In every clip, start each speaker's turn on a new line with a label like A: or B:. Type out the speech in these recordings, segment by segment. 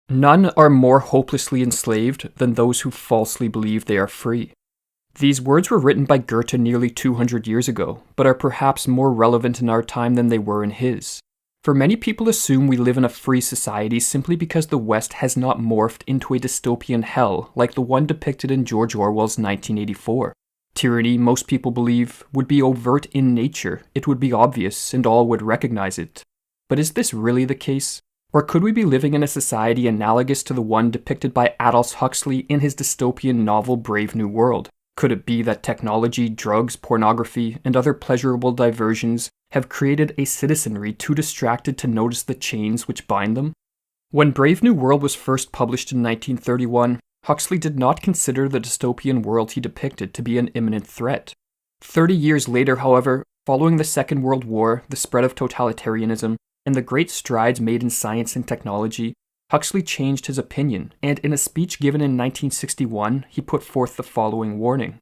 A: None are more hopelessly enslaved than those who falsely believe they are free. These words were written by Goethe nearly 200 years ago, but are perhaps more relevant in our time than they were in his. For many people assume we live in a free society simply because the West has not morphed into a dystopian hell like the one depicted in George Orwell's 1984. Tyranny, most people believe, would be overt in nature, it would be obvious, and all would recognize it. But is this really the case? Or could we be living in a society analogous to the one depicted by Aldous Huxley in his dystopian novel Brave New World? Could it be that technology, drugs, pornography, and other pleasurable diversions have created a citizenry too distracted to notice the chains which bind them? When Brave New World was first published in 1931, Huxley did not consider the dystopian world he depicted to be an imminent threat. 30 years later, however, following the Second World War, the spread of totalitarianism, and the great strides made in science and technology, Huxley changed his opinion, and in a speech given in 1961, he put forth the following warning.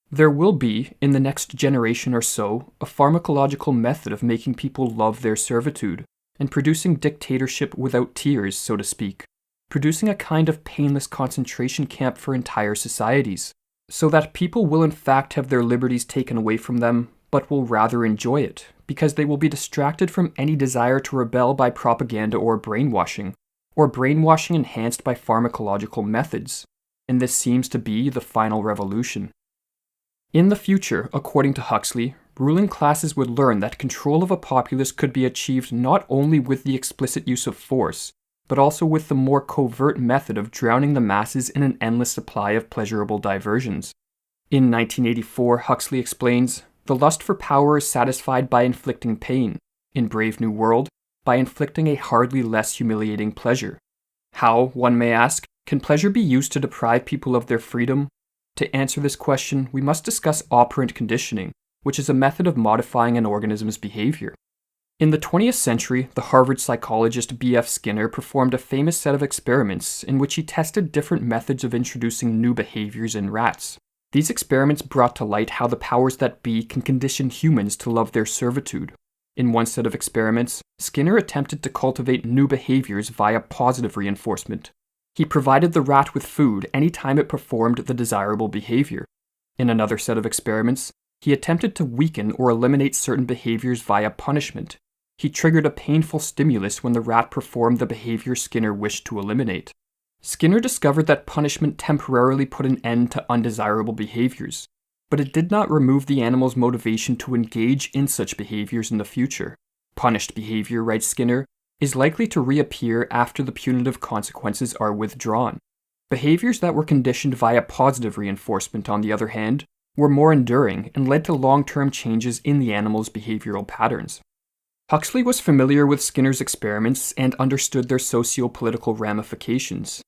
A: There will be, in the next generation or so, a pharmacological method of making people love their servitude, and producing dictatorship without tears, so to speak, producing a kind of painless concentration camp for entire societies, so that people will in fact have their liberties taken away from them, but will rather enjoy it, because they will be distracted from any desire to rebel by propaganda or brainwashing enhanced by pharmacological methods, and this seems to be the final revolution. In the future, according to Huxley, ruling classes would learn that control of a populace could be achieved not only with the explicit use of force, but also with the more covert method of drowning the masses in an endless supply of pleasurable diversions. In 1984, Huxley explains, the lust for power is satisfied by inflicting pain. In Brave New World, by inflicting a hardly less humiliating pleasure. How, one may ask, can pleasure be used to deprive people of their freedom? To answer this question, we must discuss operant conditioning, which is a method of modifying an organism's behavior. In the 20th century, the Harvard psychologist B.F. Skinner performed a famous set of experiments in which he tested different methods of introducing new behaviors in rats. These experiments brought to light how the powers that be can condition humans to love their servitude. In one set of experiments, Skinner attempted to cultivate new behaviors via positive reinforcement. He provided the rat with food any time it performed the desirable behavior. In another set of experiments, he attempted to weaken or eliminate certain behaviors via punishment. He triggered a painful stimulus when the rat performed the behavior Skinner wished to eliminate. Skinner discovered that punishment temporarily put an end to undesirable behaviors, but it did not remove the animal's motivation to engage in such behaviors in the future. Punished behavior, writes Skinner, is likely to reappear after the punitive consequences are withdrawn. Behaviors that were conditioned via positive reinforcement, on the other hand, were more enduring and led to long-term changes in the animal's behavioral patterns. Huxley was familiar with Skinner's experiments and understood their socio-political ramifications.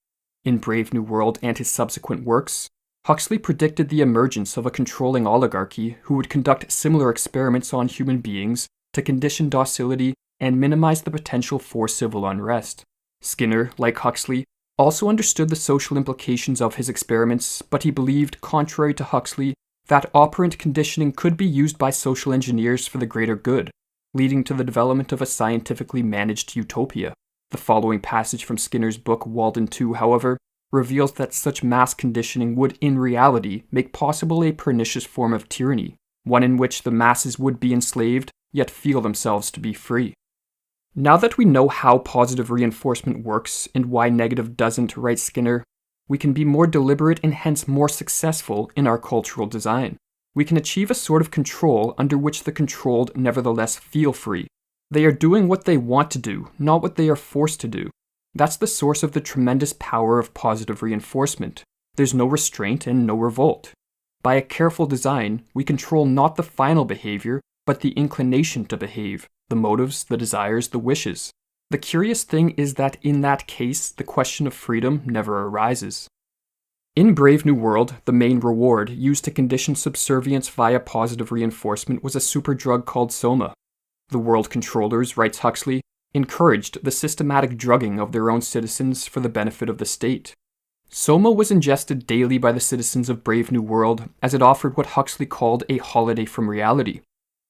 A: In Brave New World and his subsequent works, Huxley predicted the emergence of a controlling oligarchy who would conduct similar experiments on human beings to condition docility and minimize the potential for civil unrest. Skinner, like Huxley, also understood the social implications of his experiments, but he believed, contrary to Huxley, that operant conditioning could be used by social engineers for the greater good, leading to the development of a scientifically managed utopia. The following passage from Skinner's book Walden 2, however, reveals that such mass conditioning would in reality make possible a pernicious form of tyranny, one in which the masses would be enslaved, yet feel themselves to be free. Now that we know how positive reinforcement works and why negative doesn't, writes Skinner, we can be more deliberate and hence more successful in our cultural design. We can achieve a sort of control under which the controlled nevertheless feel free. They are doing what they want to do, not what they are forced to do. That's the source of the tremendous power of positive reinforcement. There's no restraint and no revolt. By a careful design, we control not the final behavior, but the inclination to behave, the motives, the desires, the wishes. The curious thing is that in that case, the question of freedom never arises. In Brave New World, the main reward used to condition subservience via positive reinforcement was a superdrug called soma. The world controllers, writes Huxley, encouraged the systematic drugging of their own citizens for the benefit of the state. Soma was ingested daily by the citizens of Brave New World as it offered what Huxley called a holiday from reality.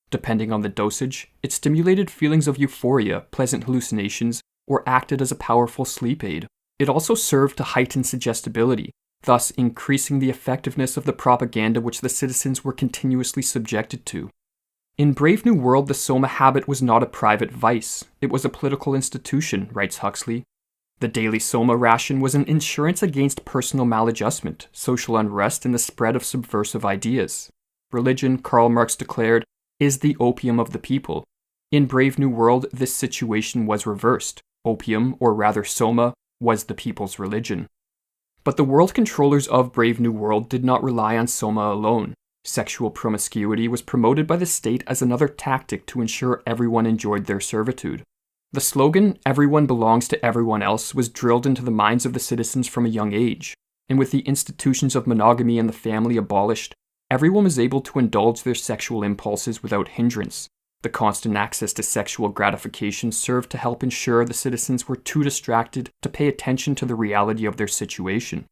A: Depending on the dosage, it stimulated feelings of euphoria, pleasant hallucinations, or acted as a powerful sleep aid. It also served to heighten suggestibility, thus increasing the effectiveness of the propaganda which the citizens were continuously subjected to. In Brave New World, the soma habit was not a private vice, it was a political institution, writes Huxley. The daily soma ration was an insurance against personal maladjustment, social unrest, and the spread of subversive ideas. Religion, Karl Marx declared, is the opium of the people. In Brave New World, this situation was reversed. Opium, or rather soma, was the people's religion. But the world controllers of Brave New World did not rely on soma alone. Sexual promiscuity was promoted by the state as another tactic to ensure everyone enjoyed their servitude. The slogan, "Everyone belongs to everyone else," was drilled into the minds of the citizens from a young age, and with the institutions of monogamy and the family abolished, everyone was able to indulge their sexual impulses without hindrance. The constant access to sexual gratification served to help ensure the citizens were too distracted to pay attention to the reality of their situation.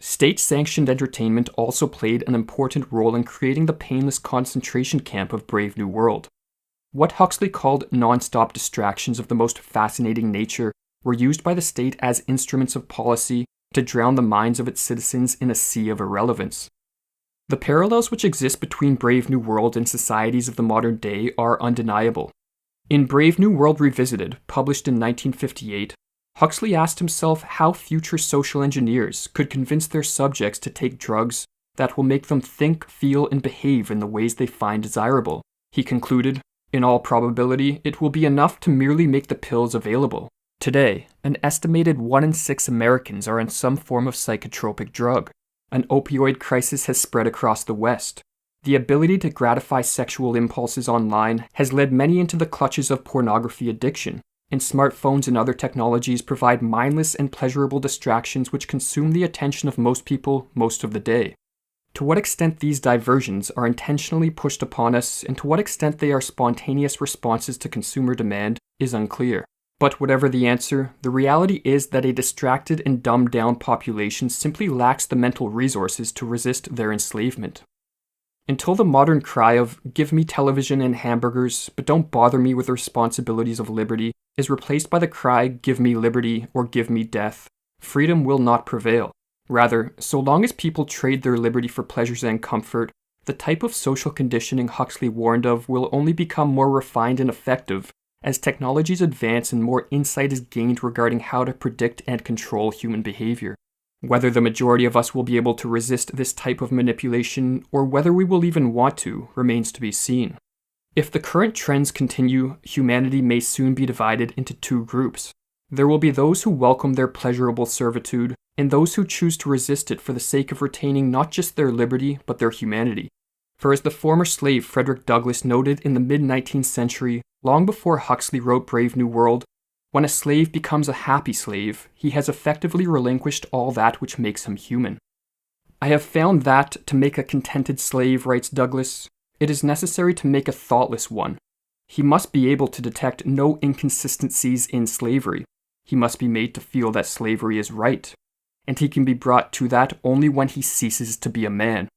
A: State-sanctioned entertainment also played an important role in creating the painless concentration camp of Brave New World. What Huxley called non-stop distractions of the most fascinating nature were used by the state as instruments of policy to drown the minds of its citizens in a sea of irrelevance. The parallels which exist between Brave New World and societies of the modern day are undeniable. In Brave New World Revisited, published in 1958, Huxley asked himself how future social engineers could convince their subjects to take drugs that will make them think, feel, and behave in the ways they find desirable. He concluded, "In all probability, it will be enough to merely make the pills available. Today, an estimated 1 in 6 Americans are on some form of psychotropic drug. An opioid crisis has spread across the West. The ability to gratify sexual impulses online has led many into the clutches of pornography addiction, and smartphones and other technologies provide mindless and pleasurable distractions which consume the attention of most people most of the day. To what extent these diversions are intentionally pushed upon us, and to what extent they are spontaneous responses to consumer demand, is unclear. But whatever the answer, the reality is that a distracted and dumbed-down population simply lacks the mental resources to resist their enslavement. Until the modern cry of, 'Give me television and hamburgers, but don't bother me with the responsibilities of liberty,' is replaced by the cry, 'Give me liberty or give me death,' freedom will not prevail. Rather, so long as people trade their liberty for pleasures and comfort, the type of social conditioning Huxley warned of will only become more refined and effective as technologies advance and more insight is gained regarding how to predict and control human behavior. Whether the majority of us will be able to resist this type of manipulation, or whether we will even want to, remains to be seen. If the current trends continue, humanity may soon be divided into two groups. There will be those who welcome their pleasurable servitude, and those who choose to resist it for the sake of retaining not just their liberty, but their humanity. For as the former slave Frederick Douglass noted in the mid-19th century, long before Huxley wrote Brave New World, when a slave becomes a happy slave, he has effectively relinquished all that which makes him human. I have found that, to make a contented slave, writes Douglass, it is necessary to make a thoughtless one. He must be able to detect no inconsistencies in slavery. He must be made to feel that slavery is right, and he can be brought to that only when he ceases to be a man.